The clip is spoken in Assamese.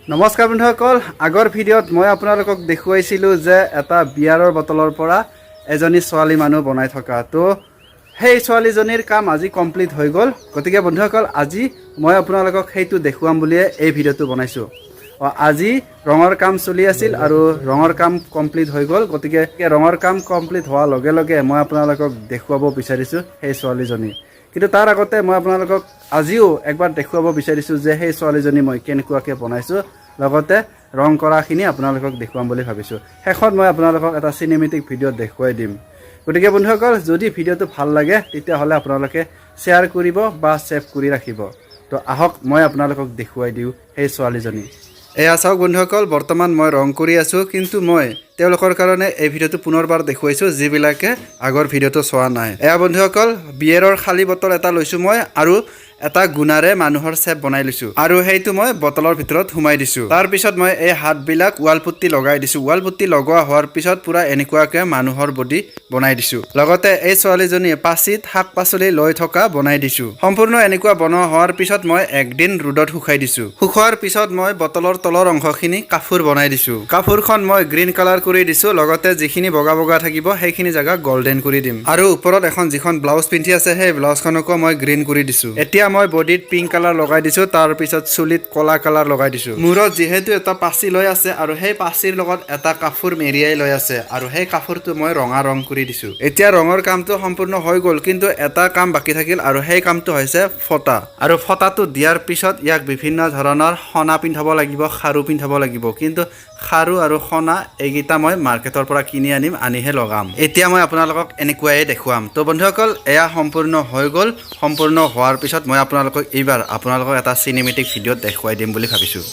নমস্কাৰ বন্ধুসকল আগৰ ভিডিঅ'ত মই আপোনালোকক দেখুৱাইছিলোঁ যে এটা বিয়াৰৰ বটলৰ পৰা এজনী ছোৱালী মানুহ বনাই থকা তো সেই ছোৱালীজনীৰ কাম আজি কমপ্লিট হৈ গ'ল গতিকে বন্ধুসকল আজি মই আপোনালোকক সেইটো দেখুৱাম বুলিয়ে এই ভিডিঅ'টো বনাইছোঁ আজি ৰঙৰ কাম চলি আছিল আৰু ৰঙৰ কাম কমপ্লিট হৈ গ'ল গতিকে ৰঙৰ কাম কমপ্লিট হোৱাৰ লগে লগে মই আপোনালোকক দেখুৱাব বিচাৰিছোঁ সেই ছোৱালীজনী কিন্তু তাৰ আগতে মই আপোনালোকক আজিও একবাৰ দেখুৱাব বিচাৰিছোঁ যে সেই ছোৱালীজনী মই কেনেকুৱাকৈ বনাইছোঁ লগতে ৰং কৰাখিনি আপোনালোকক দেখুৱাম বুলি ভাবিছোঁ শেষত মই আপোনালোকক এটা চিনেমেটিক ভিডিঅ' দেখুৱাই দিম গতিকে বন্ধুসকল যদি ভিডিঅ'টো ভাল লাগে তেতিয়াহ'লে আপোনালোকে শ্বেয়াৰ কৰিব বা ছেভ কৰি ৰাখিব তো আহক মই আপোনালোকক দেখুৱাই দিওঁ সেই ছোৱালীজনী এয়া চাওক বন্ধুসকল বৰ্তমান মই ৰং কৰি আছোঁ কিন্তু মই তেওঁলোকৰ কাৰণে এই ভিডিঅ'টো পুনৰবাৰ দেখুৱাইছোঁ যিবিলাকে আগৰ ভিডিঅ'টো চোৱা নাই এয়া বন্ধুসকল বিয়েৰৰ খালী বটল এটা লৈছোঁ মই আৰু এটা গুণাৰে মানুহৰ চেপ বনাই লৈছোঁ আৰু সেইটো মই বটলৰ ভিতৰত সোমাই দিছোঁ তাৰপিছত মই এই হাতবিলাক ৱাল পুট্টি লগাই দিছোঁ ৱাল পুট্টি লগোৱা হোৱাৰ পিছত পুৰা এনেকুৱাকৈ মানুহৰ বডি বনাই দিছোঁ লগতে এই ছোৱালীজনীয়ে পাচিত শাক পাচলি লৈ থকা বনাই দিছোঁ সম্পূৰ্ণ এনেকুৱা বনোৱা হোৱাৰ পিছত মই একদিন ৰ'দত শুকাই দিছোঁ শুকোৱাৰ পিছত মই বটলৰ তলৰ অংশখিনি কাপোৰ বনাই দিছোঁ কাপোৰখন মই গ্ৰীণ কালাৰ কৰি দিছোঁ লগতে যিখিনি বগা বগা থাকিব সেইখিনি জেগা গল্ডেন কৰি দিম আৰু ওপৰত এখন যিখন ব্লাউজ পিন্ধি আছে সেই ব্লাউজখনকো মই গ্ৰীণ কৰি দিছোঁ এতিয়া মই বডিত পিংক কালাৰ লগাই দিছোঁ তাৰপিছত চুলিত কলা কালাৰ লগাই দিছোঁ মূৰত যিহেতু এটা পাচি লৈ আছে আৰু সেই পাচিৰ লগত এটা কাপোৰ মেৰিয়াই লৈ আছে আৰু সেই কাপোৰটো মই ৰঙা ৰং কৰি দিছোঁ এতিয়া ৰঙৰ কামটো সম্পূৰ্ণ হৈ গ'ল কিন্তু এটা কাম বাকী থাকিল আৰু সেই কামটো হৈছে ফটা আৰু ফটাটো দিয়াৰ পিছত ইয়াক বিভিন্ন ধৰণৰ সনা পিন্ধাব লাগিব খাৰু পিন্ধাব লাগিব কিন্তু খাৰু আৰু সনা এইকেইটা মই মাৰ্কেটৰ পৰা কিনি আনিম আনিহে লগাম এতিয়া মই আপোনালোকক এনেকুৱাই দেখুৱাম তো বন্ধুসকল এয়া সম্পূৰ্ণ হৈ গ'ল সম্পূৰ্ণ হোৱাৰ পিছত মই আপোনালোকক এইবাৰ আপোনালোকক এটা চিনেমেটিক ভিডিঅ'ত দেখুৱাই দিম বুলি ভাবিছোঁ